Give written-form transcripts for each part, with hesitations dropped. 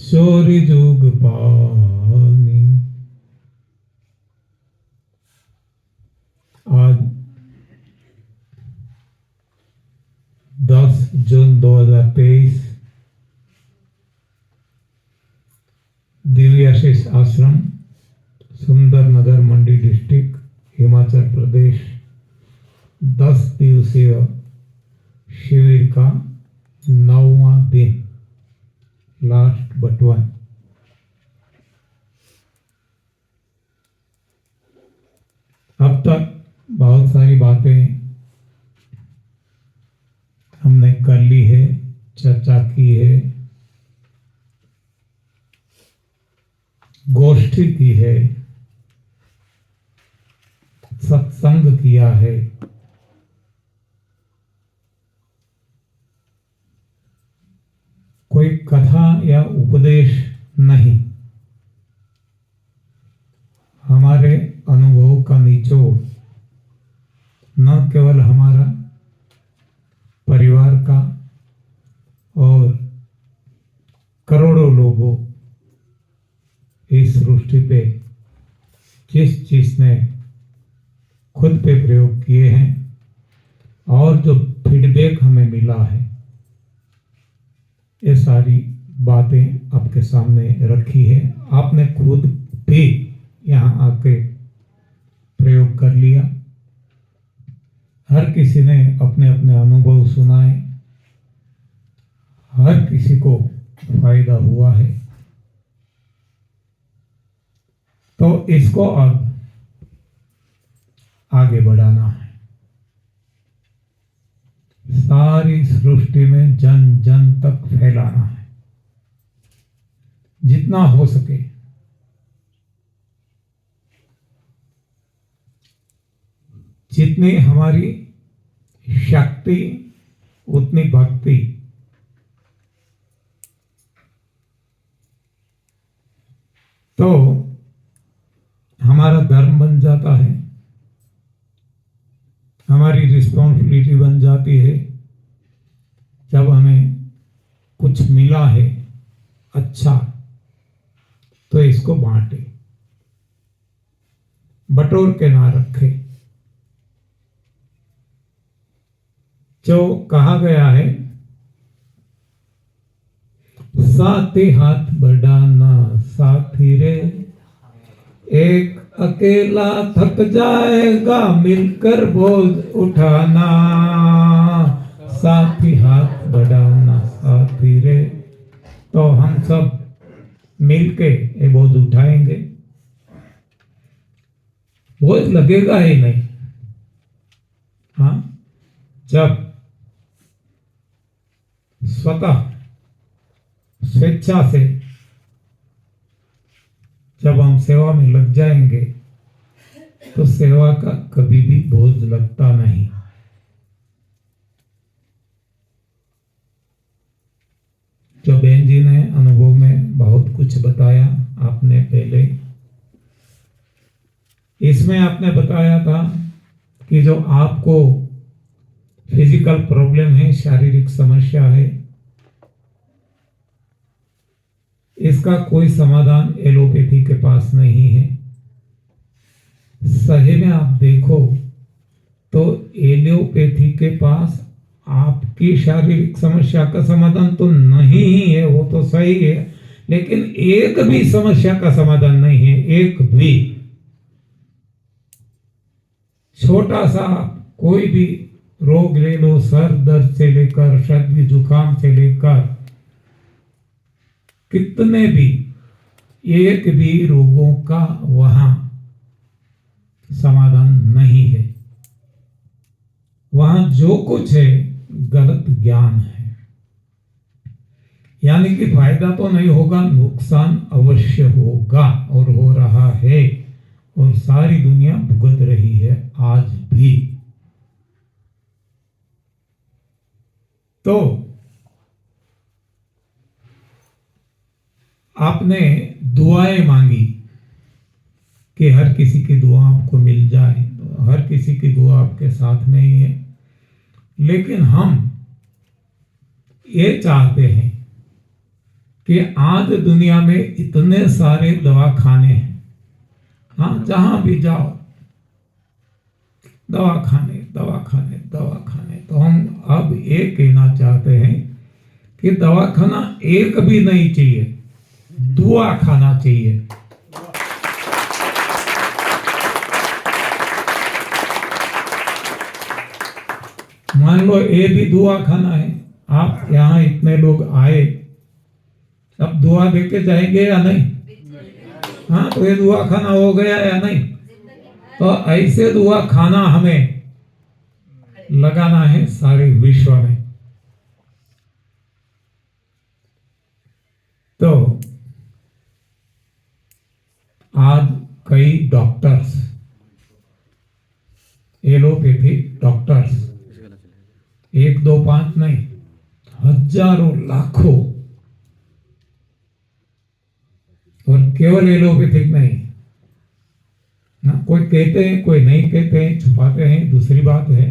चोरी जोग पानी। आज 10 जून 2023 दिव्याशीष आश्रम, सुंदरनगर, मंडी डिस्ट्रिक्ट, हिमाचल प्रदेश 10 दिवसीय शिविर का 9वां दिन, लास्ट बट वन। अब तक बहुत सारी बातें हमने कर ली है, चर्चा की है, गोष्ठी की है, सत्संग किया है। कोई कथा या उपदेश नहीं, हमारे अनुभव का निचोड़, न केवल हमारा परिवार का और करोड़ों लोगों इस सृष्टि पे जिस चीज ने खुद पे प्रयोग किए हैं और जो फीडबैक हमें मिला है, ये सारी बातें आपके सामने रखी है। आपने खुद भी यहाँ आके प्रयोग कर लिया। हर किसी ने अपने अपने अनुभव सुनाए, हर किसी को फायदा हुआ है। तो इसको अब आगे बढ़ाना है, सारी सृष्टि में जन जन तक फैलाना है जितना हो सके। जितनी हमारी शक्ति उतनी भक्ति। तो हमारा धर्म बन जाता है, हमारी रिस्पॉन्सिबिलिटी बन जाती है। जब हमें कुछ मिला है अच्छा, तो इसको बांटे, बटोर के ना रखे। जो कहा गया है, साथी हाथ बढ़ाना साथी रे, एक अकेला थक जाएगा मिलकर बोझ उठाना। साथी हाथ बढ़ाना साथी रे, तो हम सब मिलके ये बोझ उठाएंगे। बोझ लगेगा ही नहीं। हाँ, जब स्वतः स्वेच्छा से जब हम सेवा में लग जाएंगे, तो सेवा का कभी भी बोझ लगता नहीं। जो बहन जी ने अनुभव में बहुत कुछ बताया, आपने पहले इसमें आपने बताया था कि जो आपको फिजिकल प्रॉब्लम है, शारीरिक समस्या है, इसका कोई समाधान एलोपैथी के पास नहीं है। सही में आप देखो तो एलोपैथी के पास आपकी शारीरिक समस्या का समाधान तो नहीं ही है, वो तो सही है, लेकिन एक भी समस्या का समाधान नहीं है। एक भी छोटा सा कोई भी रोग ले लो, सर दर्द से लेकर सर्दी जुकाम से लेकर कितने भी, एक भी रोगों का वहां समाधान नहीं है। वहां जो कुछ है गलत ज्ञान है, यानी कि फायदा तो नहीं होगा, नुकसान अवश्य होगा और हो रहा है, और सारी दुनिया भुगत रही है आज भी। तो आपने दुआएं मांगी कि हर किसी की दुआ आपको मिल जाए, हर किसी की दुआ आपके साथ नहीं है, लेकिन हम ये चाहते हैं कि आज दुनिया में इतने सारे दवाखाने हैं, हाँ जहां भी जाओ दवाखाने दवाखाने दवाखाने। तो हम अब ये कहना चाहते हैं कि दवाखाना एक भी नहीं चाहिए, दुआ खाना चाहिए। मान लो ये भी दुआ खाना है, आप यहाँ इतने लोग आए, अब दुआ देके जाएंगे या नहीं? हाँ, तो ये दुआ खाना हो गया या नहीं? तो ऐसे दुआ खाना हमें लगाना है सारे विश्व में। तो आज कई डॉक्टर्स, एलोपैथिक डॉक्टर्स, 1 2 5 नहीं, हजारों लाखों, और केवल एलोपैथिक नहीं ना, कोई कहते हैं कोई नहीं कहते हैं, छुपाते हैं, दूसरी बात है।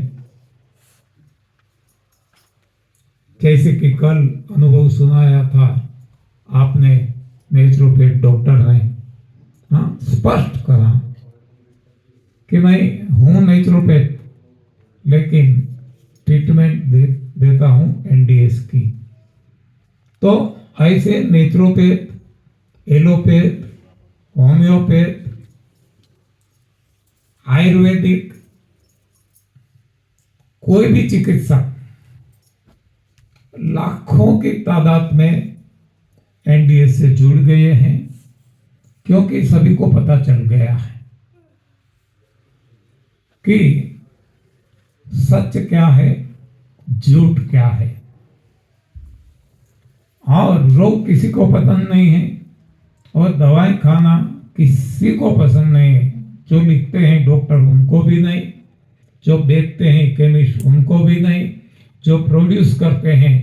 जैसे कि कल अनुभव सुनाया था आपने, नेचुरोपैथ डॉक्टर ने हाँ स्पष्ट कहा कि मैं हूं नेचुरोपैथ, लेकिन ट्रीटमेंट देता हूं एनडीएस की। तो ऐसे नेचुरोपैथ, एलोपैथ, होम्योपैथ, आयुर्वेदिक, कोई भी चिकित्सक लाखों की तादाद में एनडीएस से जुड़ गए हैं, क्योंकि सभी को पता चल गया है कि सच क्या है, झूठ क्या है। और रोग किसी को पसंद नहीं है, और दवाई खाना किसी को पसंद नहीं है। जो लिखते हैं डॉक्टर उनको भी नहीं, जो बेचते हैं केमिस्ट उनको भी नहीं, जो प्रोड्यूस करते हैं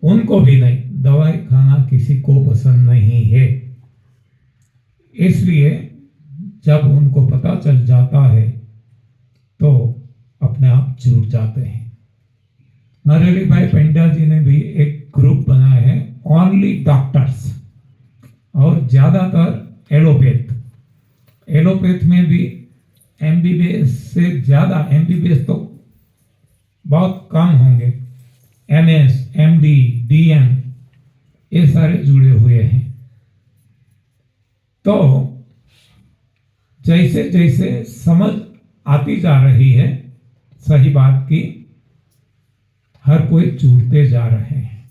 उनको भी नहीं। दवाई खाना किसी को पसंद नहीं है। इसलिए जब उनको पता चल जाता है तो अपने आप जुट जाते हैं। नरेली भाई पंड्या जी ने भी एक ग्रुप बनाया है, ओनली डॉक्टर्स, और ज्यादातर एलोपैथ। एलोपैथ में भी एमबीबीएस से ज्यादा, एमबीबीएस तो बहुत कम होंगे, एमएस, एमडी, डीएम, ये सारे जुड़े हुए हैं। तो जैसे जैसे समझ आती जा रही है सही बात की, हर कोई जुड़ते जा रहे हैं।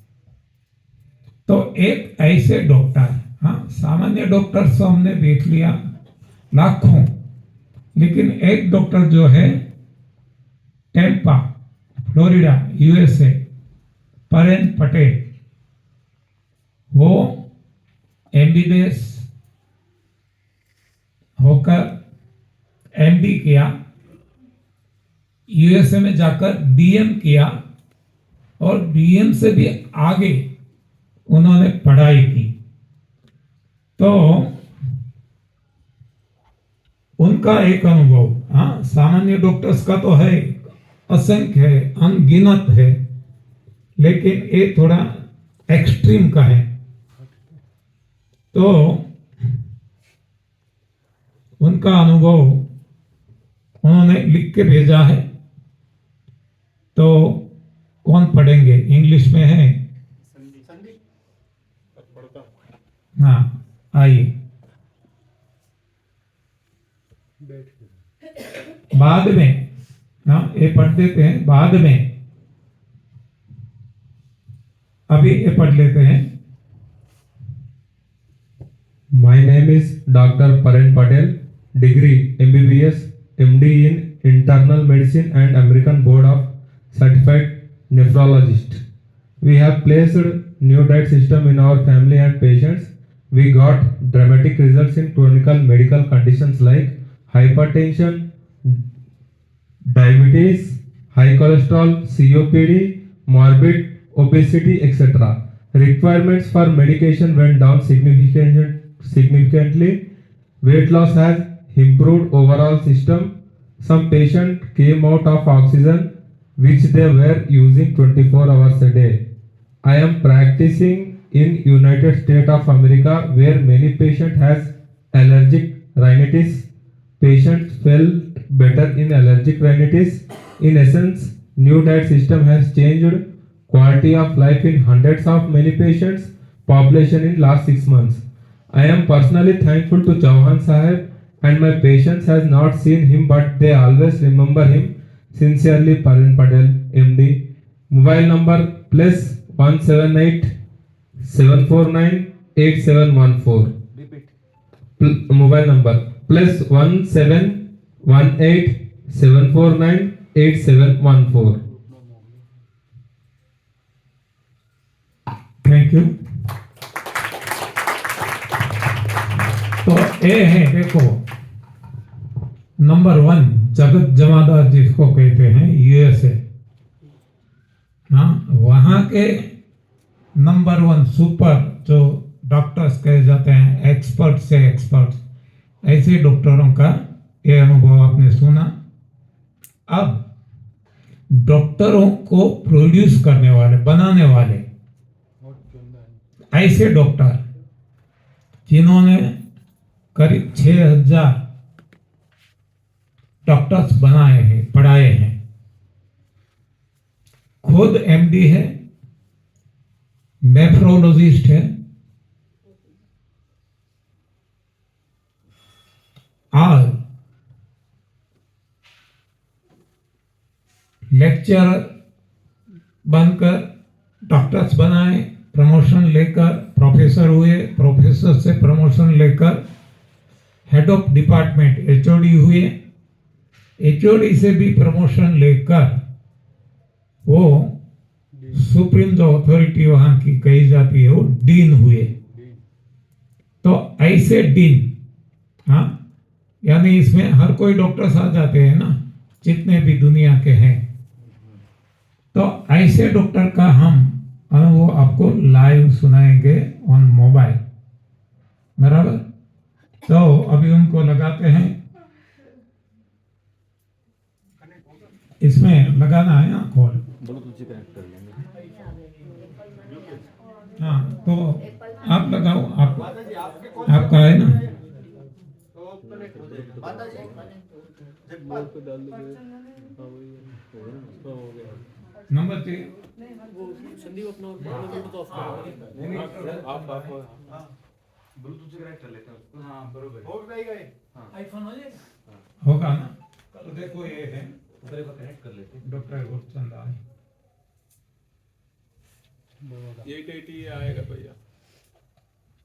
तो एक ऐसे डॉक्टर, हाँ सामान्य डॉक्टर तो हमने देख लिया लाखों, लेकिन एक डॉक्टर जो है टेम्पा, फ्लोरिडा, यूएसए, परेन पटेल, वो एमबीबीएस होकर एमडी किया, यूएसए में जाकर डीएम किया, और डीएम से भी आगे उन्होंने पढ़ाई की। तो उनका एक अनुभव, हाँ सामान्य डॉक्टर्स का तो है, असंख्य है, अनगिनत है, लेकिन ये थोड़ा एक्सट्रीम का है। तो उनका अनुभव उन्होंने लिख के भेजा है, तो कौन पढ़ेंगे? इंग्लिश में है, हाँ आइए। बाद में हाँ ये पढ़ देते हैं, बाद में अभी ये पढ़ लेते हैं। My name is Dr. Paren Patel, degree MBBS, MD in Internal Medicine and American Board of Certified Nephrologist. We have placed new diet system in our family and patients. We got dramatic results in clinical medical conditions like hypertension, diabetes, high cholesterol, COPD, morbid obesity, etc. Requirements for medication went down significantly. Weight loss has improved overall system. Some patient came out of oxygen which they were using 24 hours a day. I am practicing in United States of America where many patient has allergic rhinitis. Patients felt better in allergic rhinitis. In essence, new diet system has changed quality of life in hundreds of many patients population in last 6 months. I am personally thankful to Chauhan Sahib and my patients has not seen him but they always remember him. Sincerely, Parin Patel, MD. Mobile number +178 749 8714. Mobile number +1718 749 8714. Thank you. तो ये है, देखो, number 1 जगत जमादार जिसको कहते हैं, USA, हाँ, वहां के नंबर 1 सुपर जो डॉक्टर्स कहे जाते हैं, एक्सपर्ट से एक्सपर्ट, ऐसे डॉक्टरों का ये अनुभव आपने सुना। अब डॉक्टरों को प्रोड्यूस करने वाले, बनाने वाले ऐसे डॉक्टर जिन्होंने करीब 6000 डॉक्टर्स बनाए हैं, पढ़ाए हैं, खुद एमडी है, नेफ्रोलॉजिस्ट है और लेक्चरर बनकर डॉक्टर्स बनाए, प्रमोशन लेकर प्रोफेसर हुए, प्रोफेसर से प्रमोशन लेकर हेड ऑफ डिपार्टमेंट एचओडी हुए, एचओडी से भी प्रमोशन लेकर वो सुप्रीम जो अथॉरिटी वहां की कही जाती है वो डीन हुए। तो ऐसे डीन, हाँ, यानी इसमें हर कोई डॉक्टर्स आ जाते हैं ना, जितने भी दुनिया के हैं। तो ऐसे डॉक्टर का हम अनुभव आपको लाइव सुनाएंगे ऑन मोबाइल, बराबर। तो अभी उनको लगाते हैं, इसमें लगाना है ना कॉल, ब्लूटूथ से कनेक्ट कर लेंगे। हाँ, तो आप लगाओ, आप आपका है ना, नंबर चाहिए। संदीप अपना ब्लूटूथ ऑफ करो। आप ब्लूटूथ से कनेक्ट कर लेते हैं उसको। हाँ बरोबर हो जाएगा ये। हाँ आईफोन हो जाएगा, होगा ना। तो देखो ये है, उधर को कनेक्ट कर लेते हैं। डॉक्टर गुरचंद आए, 880 आएगा भैया।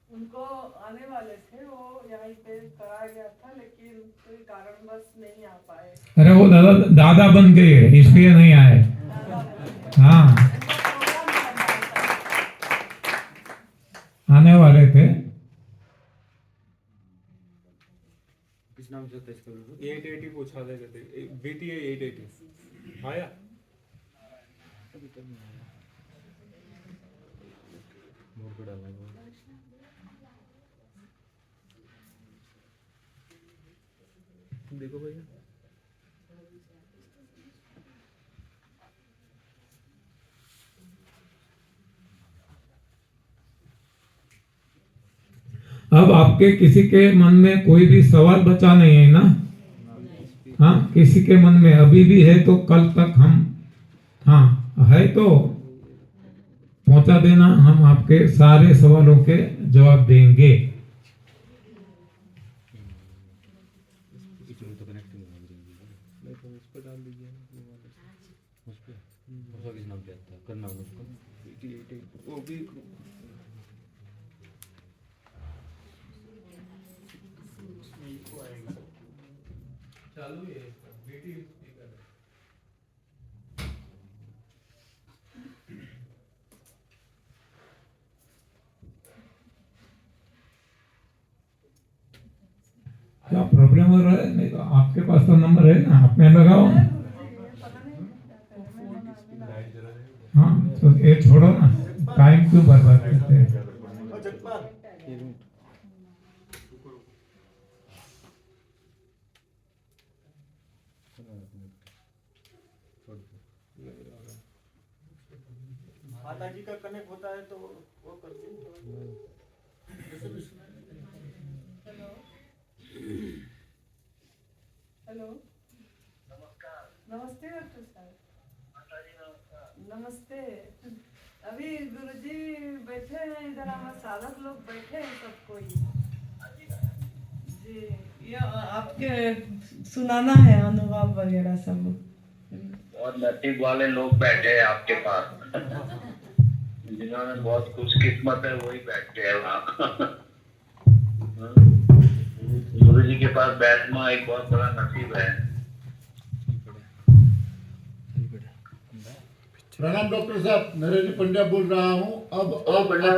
उनको आने वाले थे, वो यहाँ पे कराया गया था लेकिन कोई कारणवश नहीं आ पाए। अरे वो दादा दादा बन गए इसलिए नहीं आए। हाँ, आने वाले थे। किस नाम से टेस्ट करोगे? 880 पूछा था कहते, BTA 880 आया। अभी तक नहीं आया। मोर को डालना है। देखो भैया, अब आपके किसी के मन में कोई भी सवाल बचा नहीं है ना? हाँ, किसी के मन में अभी भी है तो कल तक हम, हाँ है तो पहुंचा देना, हम आपके सारे सवालों के जवाब देंगे। इसमें तो कनेक्ट नहीं होगा। नहीं तो उस पर डाल दीजिए उस पे उसका किस नाम पे आता है? करना होगा उसको। 88 वो भी चालू है, बेटी स्पीकर है। क्या प्रॉब्लम हो रहा है? नहीं तो आपके पास तो नंबर है ना, आपने लगाओ। हाँ, तो ये छोड़ो ना, टाइम क्यों बर्बाद करते हैं? माता जी का कनेक्ट होता है तो हेलो हेलो नमस्ते डॉक्टर साहब। नमस्ते। अभी गुरुजी बैठे हैं इधर, हमारे साधक लोग बैठे हैं सब कोई जी। ये आपके सुनाना है अनुभव वगैरह सब। बहुत नसीब वाले लोग बैठे हैं आपके पास जिन्होंने बहुत खुशकिस्मत है वही बैठते हैं वहाँ गुरु जी के पास बैठना एक बहुत बड़ा नसीब है। प्रणाम डॉक्टर साहब, नरेंद्र पंड्या बोल रहा हूँ। अब आप पंड्या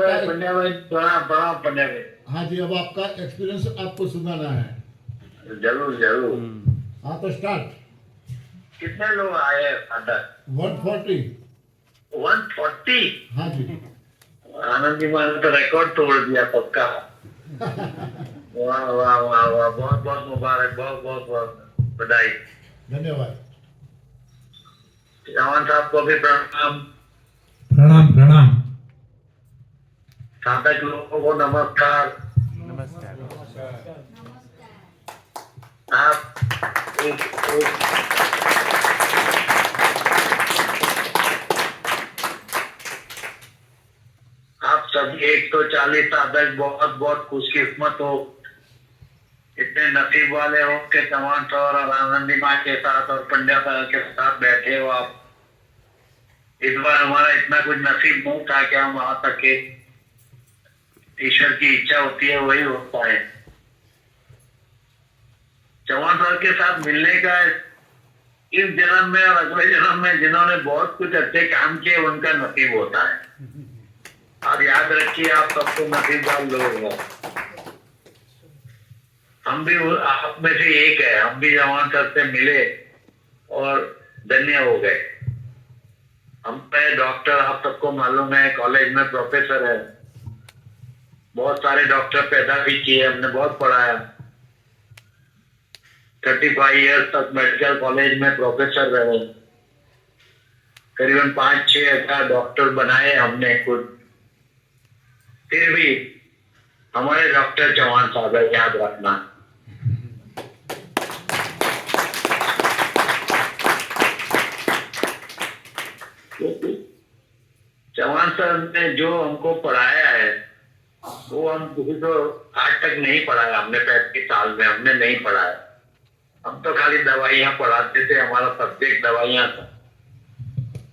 भाई प्रणाम पंड्या भाई। हाँ जी, अब आपका एक्सपीरियंस आपको सुनाना है। जरूर जरूर। हाँ तो स्टार्ट। कितने लोग आए फादर? 140। 140? हाँ जी। आनंदी मान ने तो रिकॉर्ड तोड़ दिया सबका। वाह वाह वाह वाह, बहुत बहुत मुबारक, बहुत बहुत बहुत बधाई। धन्यवाद। चौहान साहब को भी प्रणाम। प्रणाम प्रणाम। साधक लोगों को नमस्कार। आप आप सभी 140 साधक बहुत बहुत खुशकिस्मत हो, इतने नसीब वाले हो कि चौहान सर और आनंदी माँ के साथ और पंड्या सर के साथ बैठे हो आप। इस बार हमारा इतना कुछ नसीब नहीं था कि हम आ सके। ईश्वर की इच्छा होती है वही होता है। चौहान सर के साथ मिलने का इस जन्म में और अगले जन्म में जिन्होंने बहुत कुछ अच्छे काम किए उनका नसीब होता है। आप याद रखिए, आप सबको नसीबदार लोग हो। हम भी आप में से एक है, हम भी चौहान सर से मिले और धन्य हो गए। हम पे डॉक्टर आप सबको मालूम है, कॉलेज में प्रोफेसर है, बहुत सारे डॉक्टर पैदा भी किए, हमने बहुत पढ़ाया। 35 ईयर्स तक मेडिकल कॉलेज में प्रोफेसर रहे। करीबन 5-6 हजार डॉक्टर बनाए हमने खुद। फिर भी हमारे डॉक्टर चौहान साहब है, याद रखना। चौहान सर ने जो हमको पढ़ाया है वो हम किसी को आज तक नहीं पढ़ाया। हमने 35 साल में हमने नहीं पढ़ाया। हम तो खाली दवाइयां पढ़ाते थे, हमारा सब्जेक्ट दवाइयां था।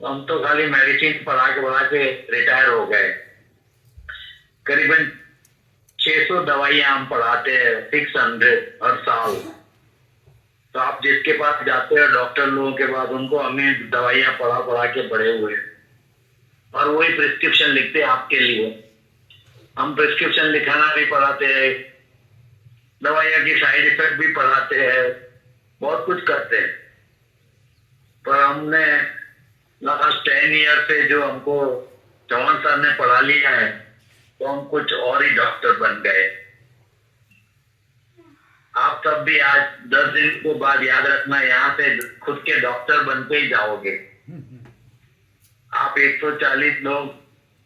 हम तो खाली मेडिसिन पढ़ा के रिटायर हो गए। करीबन 600 दवाइयां हम पढ़ाते हैं, 600 हर साल। तो आप जिसके पास जाते हो डॉक्टर लोगों के पास, उनको हमें दवाइयां पढ़ा के बड़े हुए और वही प्रिस्क्रिप्शन लिखते हैं आपके लिए। हम प्रिस्क्रिप्शन लिखाना भी पढ़ाते हैं, दवाइयां की साइड इफेक्ट भी पढ़ाते हैं, बहुत कुछ करते हैं। पर हमने लास्ट 10 ईयर से जो हमको चौहान सर ने पढ़ा लिया है तो हम कुछ और ही डॉक्टर बन गए। आप सब भी आज 10 दिन को बाद याद रखना, यहाँ से खुद के डॉक्टर बनते ही जाओगे। आप 140 लोग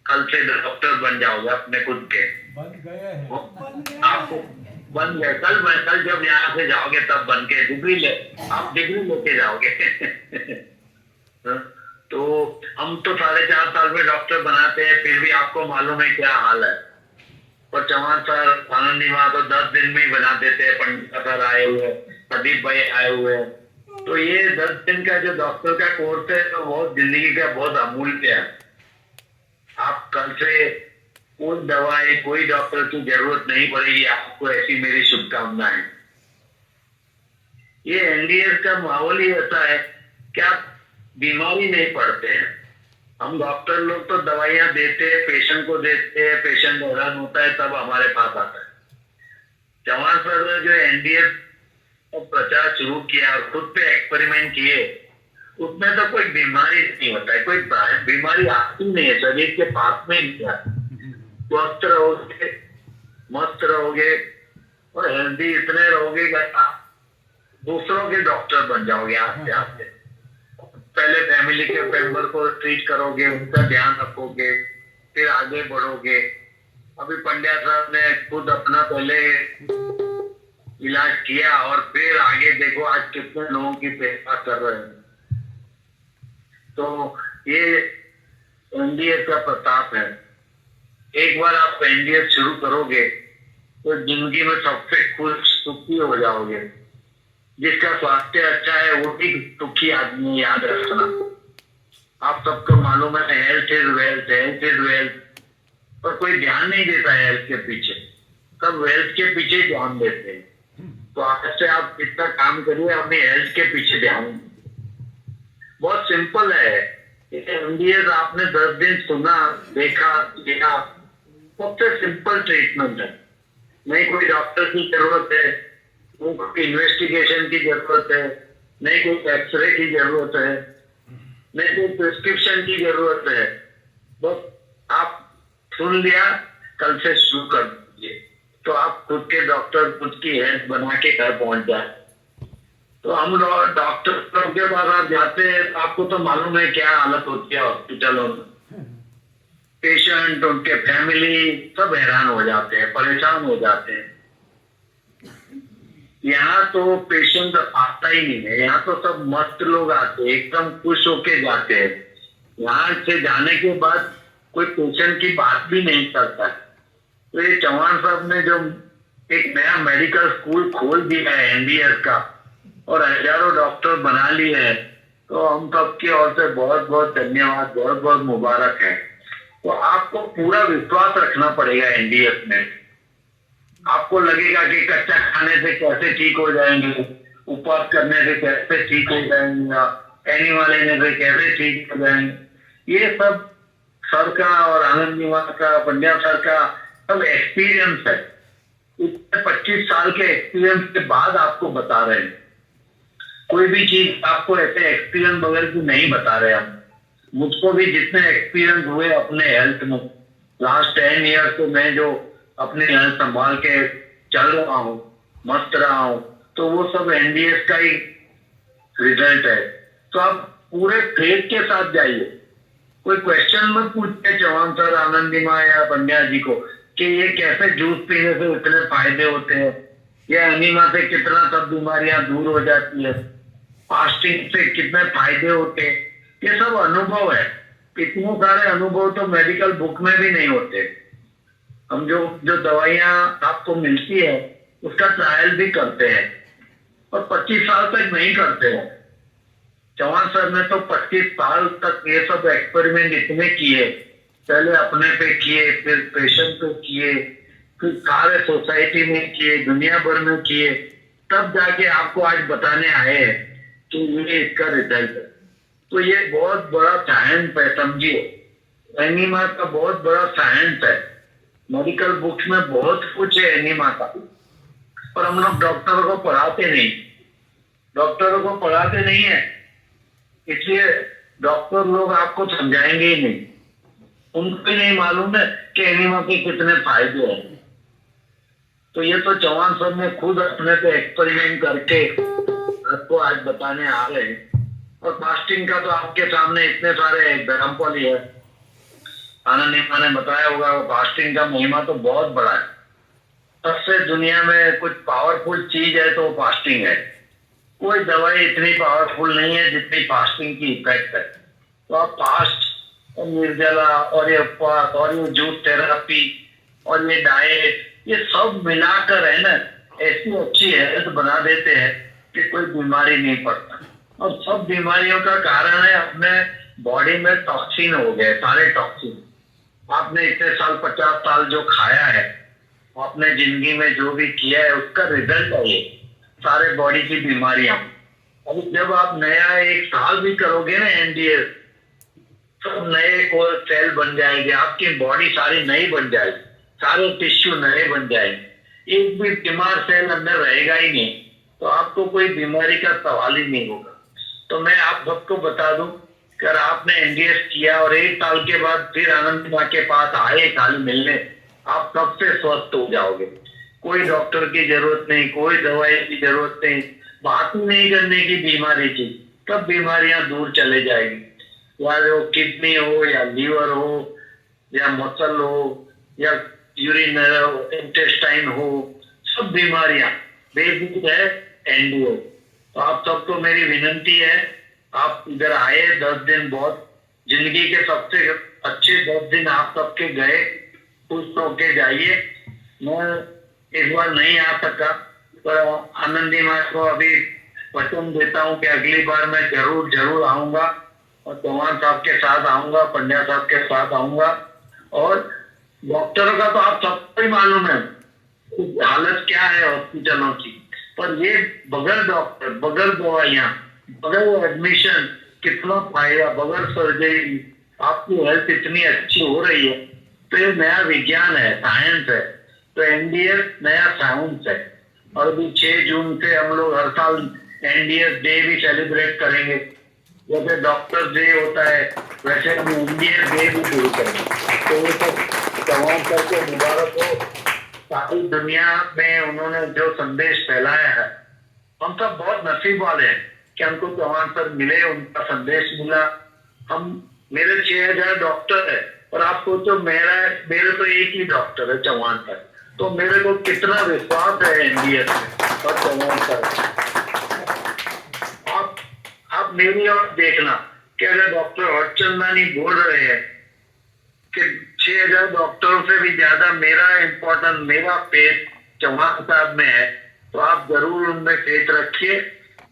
कल से डॉक्टर बन जाओगे अपने खुद के। बन गए हैं। आपको बन गए, कल जब यहाँ से जाओगे तब बन के आप डिग्री लेके जाओगे। तो हम तो 4.5 साल में डॉक्टर बनाते हैं, फिर भी आपको मालूम है क्या हाल है। और चौहान सर आनंदी माँ तो 10 दिन में ही बना देते हैं। पंडित सर आए हुए, प्रदीप भाई आए हुए। तो ये 10 दिन का जो डॉक्टर का कोर्स है तो बहुत जिंदगी का बहुत अमूल्य है। आप कल से कोई दवाई कोई डॉक्टर की जरूरत नहीं पड़ेगी आपको, ऐसी मेरी शुभकामनाएं। ये एनडीएस का माहौल ही ऐसा है कि आप बीमारी नहीं पड़ते हैं। हम डॉक्टर लोग तो दवाइयां देते हैं, पेशेंट को देते हैं, पेशेंट हैरान होता है तब हमारे पास आता है। चौहान सर ने जो एनडीएस का प्रचार शुरू किया और खुद पे एक्सपेरिमेंट किए, उसमें तो कोई बीमारी नहीं होता है, कोई बीमारी आती नहीं है, शरीर के पास में नहीं आती। स्वस्थ रहोगे, मस्त रहोगे और हेल्दी इतने रहोगे कि आप दूसरों के डॉक्टर बन जाओगे। आस्ते आस्ते पहले फैमिली के मेंबर को ट्रीट करोगे, उनका ध्यान रखोगे, फिर आगे बढ़ोगे। अभी पंड्या साहब ने खुद अपना पहले इलाज किया और फिर आगे देखो आज कितने लोगों की सेवा कर रहे हैं। तो ये एनडीएस का प्रताप है। एक बार आप एनडीएस शुरू करोगे तो जिंदगी में सबसे खुश सुखी हो जाओगे। जिसका स्वास्थ्य अच्छा है वो भी सुखी आदमी है, याद रखना। आप सबको मालूम है health is wealth, health is wealth, पर कोई ध्यान नहीं देता है हेल्थ के पीछे। सब वेल्थ के पीछे ध्यान देते हैं। तो आज से आप इतना काम करिए, अपनी हेल्थ के पीछे ध्यान। बहुत सिंपल है। एमडीएस आपने 10 दिन सुना, देखा, किया, सबसे सिंपल ट्रीटमेंट है। नहीं कोई डॉक्टर की जरूरत है, नहीं कोई इन्वेस्टिगेशन की जरूरत है, नहीं कोई एक्सरे की जरूरत है, नहीं कोई प्रिस्क्रिप्शन की जरूरत है। बस आप सुन लिया, कल से शुरू कर दीजिए तो आप खुद के डॉक्टर, खुद की हेल्थ बना के घर पहुंच जाए। तो हम डॉक्टर के पास आप जाते हैं तो आपको तो मालूम है क्या हालत होती है हॉस्पिटलों में। पेशेंट, उनके फैमिली सब हैरान हो जाते हैं, परेशान हो जाते हैं। यहाँ तो पेशेंट आता ही नहीं है। यहाँ तो सब मस्त लोग आते हैं, एकदम खुश होके जाते हैं। यहाँ से जाने के बाद कोई पेशेंट की बात भी नहीं करता। तो ये चौहान साहब ने जो एक नया मेडिकल स्कूल खोल दिया है एनडीएस का और हजारों डॉक्टर बना लिए हैं, तो हम सबकी ओर से बहुत बहुत धन्यवाद, बहुत बहुत मुबारक है। तो आपको पूरा विश्वास रखना पड़ेगा एनडीएस में। आपको लगेगा कि कच्चा खाने से कैसे ठीक हो जाएंगे, उपवास करने से कैसे ठीक हो जाएंगे, एनिमल लेने से कैसे ठीक हो जाएंगे। ये सब सर का और आनंद निवास का, पंड्या सर का सब एक्सपीरियंस है। इतने 25 साल के एक्सपीरियंस के बाद आपको बता रहे हैं। कोई भी चीज आपको ऐसे एक्सपीरियंस वगैरह की नहीं बता रहे हम। मुझको भी जितने एक्सपीरियंस हुए अपने हेल्थ में लास्ट 10 ईयर तो मैं जो अपने हेल्थ संभाल के चल रहा हूँ, मस्त रहा हूँ, तो वो सब एनडीएस का ही रिजल्ट है। तो आप पूरे फेथ के साथ जाइए। कोई क्वेश्चन मत पूछिए चौहान सर, आनंदीमा या पंड्या जी को कि ये कैसे जूस पीने से इतने फायदे होते हैं, या एनीमा से कितना सब बीमारियां दूर हो जाती है, फास्टिंग से कितने फायदे होते हैं। ये सब अनुभव है। इतने सारे अनुभव तो मेडिकल बुक में भी नहीं होते। हम जो दवाइयां आपको मिलती है उसका ट्रायल भी करते हैं और 25 साल तक नहीं करते हैं। चौहान सर ने तो 25 साल तक ये सब एक्सपेरिमेंट इतने किए, पहले अपने पे किए, फिर पेशेंट पे किए, फिर सारे सोसाइटी में किए, दुनिया भर में किए, तब जाके आपको आज बताने आए हैं कि ये इसका रिजल्ट है। तो ये बहुत बड़ा साइंस है, समझिए। एनीमा का बहुत बड़ा साइंस है। मेडिकल बुक्स में बहुत कुछ है एनीमा का, पर हम लोग डॉक्टरों को पढ़ाते नहीं। डॉक्टरों को पढ़ाते नहीं है, इसलिए डॉक्टर लोग आपको समझाएंगे ही नहीं। उनको भी नहीं मालूम है कि एनीमा के कितने फायदे हैं। तो ये तो चौहान साहब ने खुद अपने पे एक्सपेरिमेंट करके आपको आज बताने आ रहे हैं। और फास्टिंग का तो आपके सामने इतने सारे एग्जाम्पल ही है। आनंद ने बताया होगा, फास्टिंग का महिमा तो बहुत बड़ा है। सबसे दुनिया में कुछ पावरफुल चीज है तो फास्टिंग है। कोई दवाई इतनी पावरफुल नहीं है जितनी फास्टिंग की इफेक्ट है। तो आप फास्ट और निर्जला और ये उपवास और ये जूस थेरेपी और ये डाइट, ये सब मिलाकर है ना ऐसी अच्छी हेल्थ बना देते हैं कि कोई बीमारी नहीं पड़ता। और सब बीमारियों का कारण है अपने बॉडी में टॉक्सिन हो गए, सारे टॉक्सिन। आपने इतने साल 50 साल जो खाया है, आपने जिंदगी में जो भी किया है उसका रिजल्ट है ये सारे बॉडी की बीमारियां। अब जब आप नया 1 साल भी करोगे ना एनडीएस, सब नए कोर सेल बन जाएंगे, आपकी बॉडी सारी नई बन जाएगी, सारे टिश्यू नए बन जाएंगे, एक भी बीमार सेल अंदर रहेगा ही नहीं। तो आपको कोई बीमारी का सवाल ही नहीं होगा। तो मैं आप सबको बता दूं, अगर आपने एनडीएस किया और 1 साल के बाद फिर आनंद माँ के पास आए खाली मिलने, आप सबसे स्वस्थ हो जाओगे। कोई डॉक्टर की जरूरत नहीं, कोई दवाई की जरूरत नहीं, बात ही नहीं करने की बीमारी की, सब बीमारियां दूर चले जाएगी। या वो किडनी हो या लीवर हो या मसल हो या यूरिन इंटेस्टाइन हो, सब बीमारियां बेसिक है एनडीए। तो आप सबको मेरी विनंती है, आप इधर आए 10 दिन, बहुत जिंदगी के सबसे अच्छे 10 दिन आप सबके गए, खुश होके जाइए। मैं इस बार नहीं आ सका, पर आनंदी माँ को अभी वचन देता हूँ कि अगली बार मैं जरूर जरूर आऊंगा और चौहान साहब के साथ आऊंगा, पंड्या साहब के साथ आऊंगा। और डॉक्टरों का तो आप सबको ही मालूम है हालत क्या है हॉस्पिटलों की, पर ये बगैर डॉक्टर, बगैर दवाइयाँ, बगैर एडमिशन कितना फायदा, बगैर सर्जरी आपकी हेल्थ इतनी अच्छी हो रही है। तो ये नया विज्ञान है, साइंस है। तो एनडीएस नया साइंस है। और अभी 6 जून से हम लोग हर साल एनडीएस डे भी सेलिब्रेट करेंगे। जैसे डॉक्टर डे होता है वैसे हम एनडीएस डे भी शुरू करेंगे। तो वो तो चौहान सर को मुबारक हो, सारी दुनिया में उन्होंने जो संदेश फैलाया है, हम सब बहुत नसीब वाले हैं कि हमको चौहान सर मिले, उनका संदेश मिला। हम मेरे 6000 डॉक्टर है, और आप सोचो मेरे तो एक ही डॉक्टर है चौहान सर, तो मेरे को कितना विश्वास है एनडीएस में और चौहान सर। आप मेरी और देखना कि अगर डॉक्टर हर्षचंदानी बोल रहे हैं कि 6000 डॉक्टरों से भी ज्यादा मेरा फेथ चौहान साहब में है, तो आप जरूर उनमें फेथ रखिए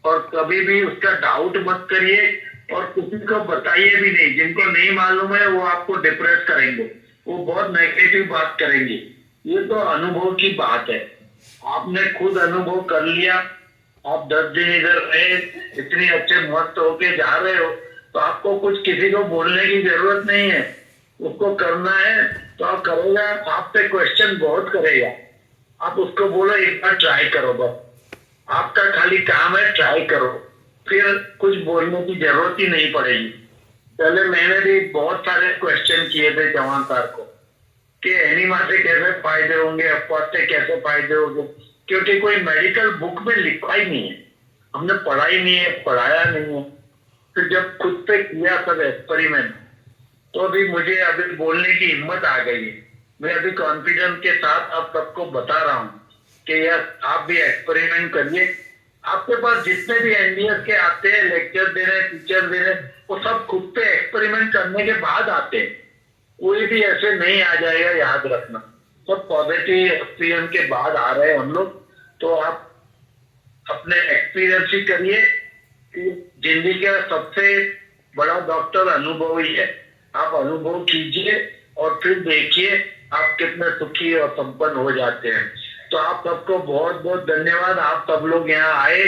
और कभी भी उसका डाउट मत करिए और किसी को बताइए भी नहीं। जिनको नहीं मालूम है वो आपको डिप्रेस करेंगे, वो बहुत नेगेटिव बात करेंगे। ये तो अनुभव की बात है, आपने खुद अनुभव कर लिया। आप 10 दिन इधर रहे, इतनी अच्छे मस्त होके जा रहे हो, तो आपको कुछ किसी को बोलने की जरूरत नहीं है। उसको करना है तो आप करेगा, आपसे क्वेश्चन बहुत करेगा, आप उसको बोलो एक बार ट्राई करो, बस आपका खाली काम है ट्राई करो, फिर कुछ बोलने की जरूरत ही नहीं पड़ेगी। पहले मैंने भी बहुत सारे क्वेश्चन किए थे चौहान सर को कि एनीमा से कैसे फायदे होंगे, अपवाद से कैसे फायदे होंगे, क्योंकि कोई मेडिकल बुक में लिखा ही नहीं है, हमने पढ़ा ही नहीं है, पढ़ाया नहीं है। फिर जब खुद पे किया सब एक्सपेरिमेंट, तो अभी मुझे अभी बोलने की हिम्मत आ गई है। मैं अभी कॉन्फिडेंस के साथ आप सबको बता रहा हूँ कि यार आप भी एक्सपेरिमेंट करिए। आपके पास जितने भी एनडीएस के आते हैं लेक्चर देने, टीचर देने, वो सब खुद पे एक्सपेरिमेंट करने के बाद आते हैं। कोई भी ऐसे नहीं आ जाएगा, याद रखना। सब पॉजिटिव एक्सपीरियंस के बाद आ रहे हैं हम लोग। तो आप अपने एक्सपीरियंस ही करिए कि जिंदगी का सबसे बड़ा डॉक्टर अनुभव ही है। आप अनुभव कीजिए और फिर देखिए आप कितने सुखी और संपन्न हो जाते हैं। तो आप सबको बहुत बहुत धन्यवाद। आप सब लोग यहाँ आए,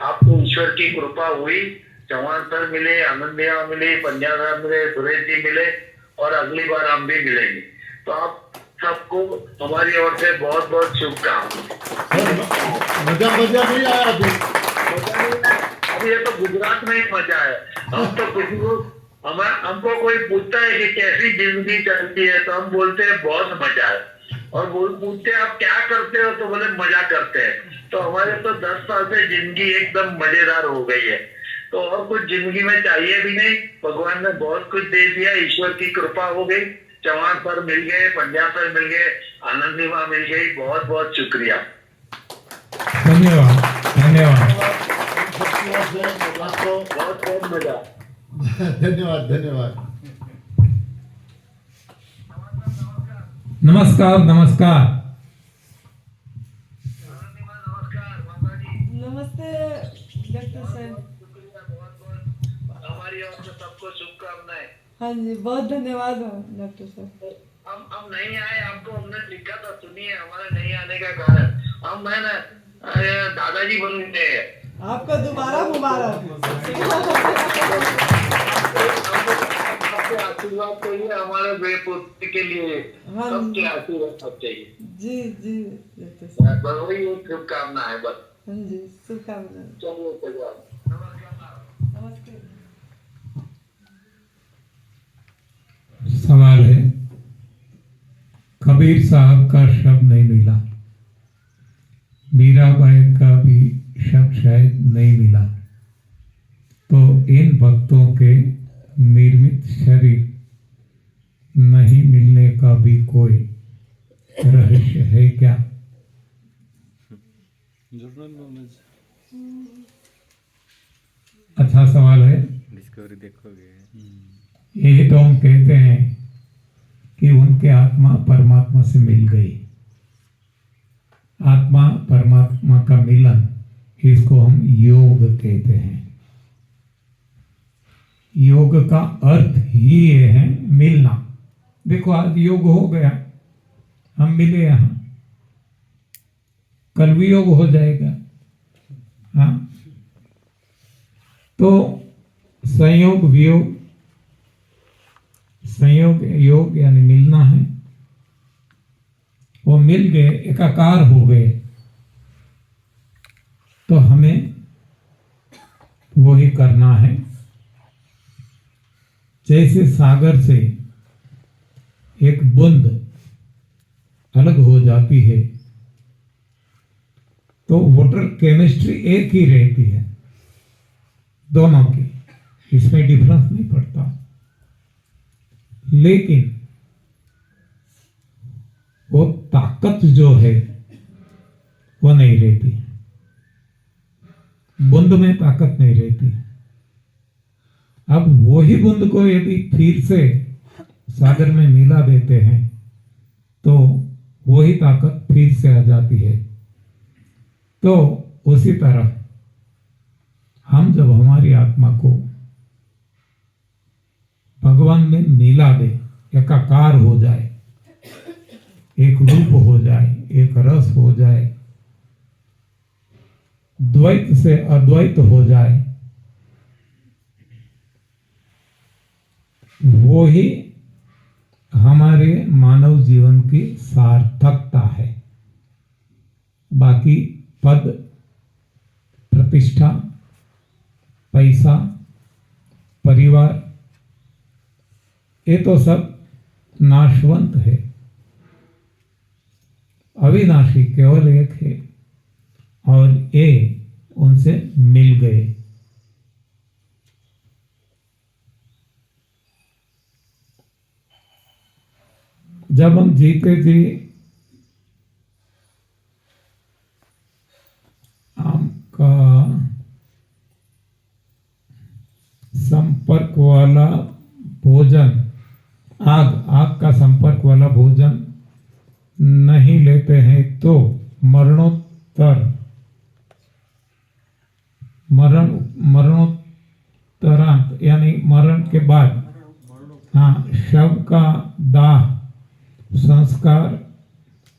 आपको ईश्वर की कृपा हुई। चौहान सर मिले, आनंदिया मिले, पंड्या साहब मिले, सुरेश जी मिले, और अगली बार हम भी मिलेंगे। तो आप सबको हमारी ओर से बहुत बहुत शुभकामनाएं। मजा नहीं आया अभी ये तो गुजरात में ही मजा है। हम तो किसी को हमको कोई पूछता है कि कैसी जिंदगी चलती है, तो हम बोलते हैं बहुत मजा है। और वो पूछते हैं आप क्या करते हो, तो बोले मजा करते हैं। तो हमारे तो 10 साल से जिंदगी एकदम मजेदार हो गई है। तो और कुछ जिंदगी में चाहिए भी नहीं, भगवान ने बहुत कुछ दे दिया, ईश्वर की कृपा हो गई। चौहान सर मिल गए, पंड्या सर मिल गए, आनंदी माँ मिल गई। बहुत बहुत शुक्रिया, धन्यवाद धन्यवाद आपको बहुत बहुत मजा। धन्यवाद धन्यवाद। नमस्कार नमस्कार। नमस्कार माता जी। नमस्ते डॉक्टर साहब। शुक्रिया, बहुत बहुत हमारी ओर से सबको शुभकामनाएं। हाँ जी, बहुत धन्यवाद डॉक्टर साहब। हम नहीं आए, आपको हमने लिखा था, सुनिए हमारे नहीं आने का कारण। हम मैंने दादाजी बन गए। आपको दोबारा मुबारक। आपके आशीर्वाद चाहिए हमारे बेपुत्र के लिए, हाँ। सबके आशीर्वाद चाहिए। जी जी डॉक्टर साहब। बस वही एक शुभकामना है बस। हाँ जी, शुभकामनाएं। चलिए चलिए, नमस्कार। नमस्ते। सवाल है, कबीर साहब का शब्द नहीं मिला, मीराबाई का भी शब्द शायद नहीं मिला, तो इन भक्तों के निर्मित शरीर नहीं मिलने का भी कोई रहस्य है क्या? जनरल नॉलेज अच्छा सवाल है। डिस्कवरी देखोगे। यही तो हम कहते हैं कि उनके आत्मा परमात्मा से मिल गई। आत्मा परमात्मा का मिलन, इसको हम योग कहते हैं। योग का अर्थ ही ये है मिलना। देखो आज योग हो गया, हम मिले यहाँ, कल भी योग हो जाएगा। हाँ, तो संयोग वियोग, संयोग योग यानी मिलना है। वो मिल गए, एकाकार हो गए, तो हमें वही करना है। जैसे सागर से एक बूंद अलग हो जाती है तो वाटर केमिस्ट्री एक ही रहती है दोनों की, इसमें डिफरेंस नहीं पड़ता। लेकिन वो ताकत जो है वो नहीं रहती, बूंद में ताकत नहीं रहती। अब वही बूंद को यदि फिर से सागर में मिला देते हैं तो वही ताकत फिर से आ जाती है। तो उसी तरह हम जब हमारी आत्मा को भगवान में मिला दे, एकाकार हो जाए, एक रूप हो जाए, एक रस हो जाए, द्वैत से अद्वैत हो जाए, वो ही हमारे मानव जीवन की सार्थकता है। बाकी पद, प्रतिष्ठा, पैसा, परिवार, ये तो सब नाशवंत है। अविनाशी केवल एक है और ये उनसे मिल गए। जब हम जीते जी आपका संपर्क वाला भोजन, आग का संपर्क वाला भोजन नहीं लेते हैं तो मरणोत्तरांत यानी मरण के बाद, हाँ, शव का दाह संस्कार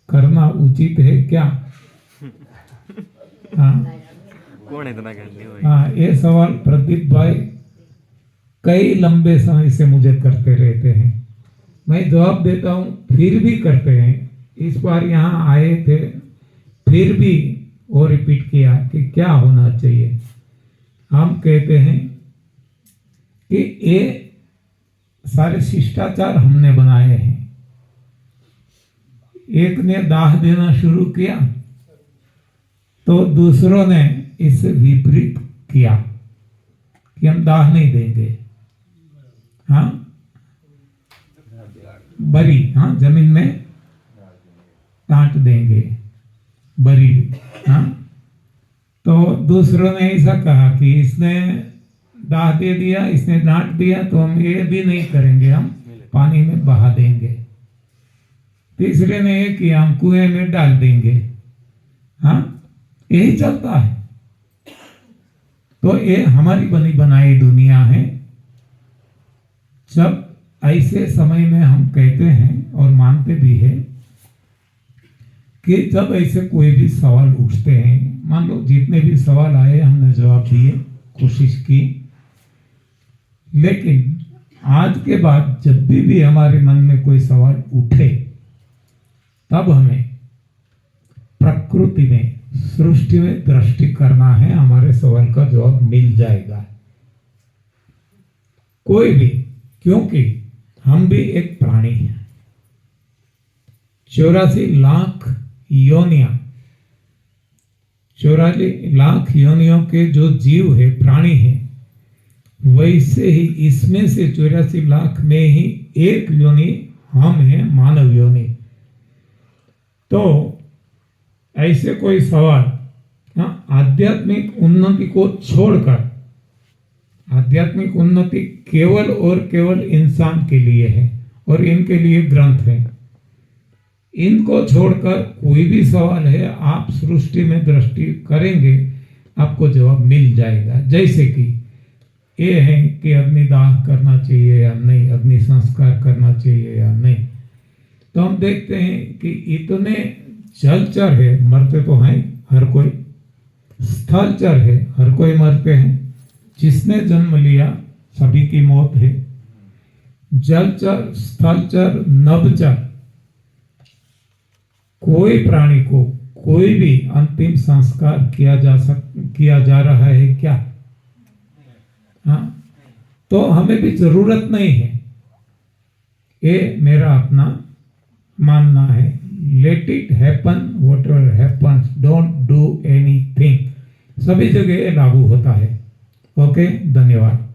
करना उचित है क्या? हाँ, कौन इतना ज्ञानी हो? हाँ, ये सवाल प्रदीप भाई कई लंबे समय से मुझे करते रहते हैं। मैं जवाब देता हूँ, फिर भी करते हैं। इस बार यहाँ आए थे, फिर भी वो रिपीट किया कि क्या होना चाहिए। हम कहते हैं कि ये सारे शिष्टाचार हमने बनाए हैं। एक ने दाह देना शुरू किया तो दूसरों ने इससे विपरीत किया कि हम दाह नहीं देंगे। हाँ, बरी, हाँ, जमीन में डांट देंगे, बरी। हाँ, तो दूसरों ने ऐसा कहा कि इसने दाह दे दिया, इसने डांट दिया, तो हम ये भी नहीं करेंगे, हम पानी में बहा देंगे। तीसरे ने ये किया, हम कुएं में डाल देंगे। हाँ, यही चलता है। तो ये हमारी बनी बनाई दुनिया है। जब ऐसे समय में हम कहते हैं और मानते भी हैं कि जब ऐसे कोई भी सवाल उठते हैं, मान लो जितने भी सवाल आए हमने जवाब दिए, कोशिश की, लेकिन आज के बाद जब भी हमारे मन में कोई सवाल उठे तब हमें प्रकृति में, सृष्टि में दृष्टि करना है, हमारे सवाल का जवाब मिल जाएगा। कोई भी, क्योंकि हम भी एक प्राणी हैं। 84 लाख योनियां, 84 लाख योनियों के जो जीव है, प्राणी है, वैसे ही इसमें से 84 लाख में ही एक योनि हम हैं मानव योनि। तो ऐसे कोई सवाल, हाँ, आध्यात्मिक उन्नति को छोड़कर, आध्यात्मिक उन्नति केवल और केवल इंसान के लिए है और इनके लिए ग्रंथ है। इनको छोड़कर कोई भी सवाल है, आप सृष्टि में दृष्टि करेंगे आपको जवाब मिल जाएगा। जैसे कि ये है कि अग्निदाह करना चाहिए या नहीं, अग्नि संस्कार करना चाहिए या नहीं। तो हम देखते हैं कि इतने जलचर है, मरते तो हैं हर कोई, स्थलचर है, हर कोई मरते हैं, जिसने जन्म लिया सभी की मौत है। जलचर, स्थलचर, नभचर, कोई प्राणी को कोई भी अंतिम संस्कार किया जा रहा है क्या? हाँ, तो हमें भी जरूरत नहीं है, ये मेरा अपना मानना है। Let it happen whatever happens, don't do anything, सभी जगह लागू होता है। ओके, धन्यवाद।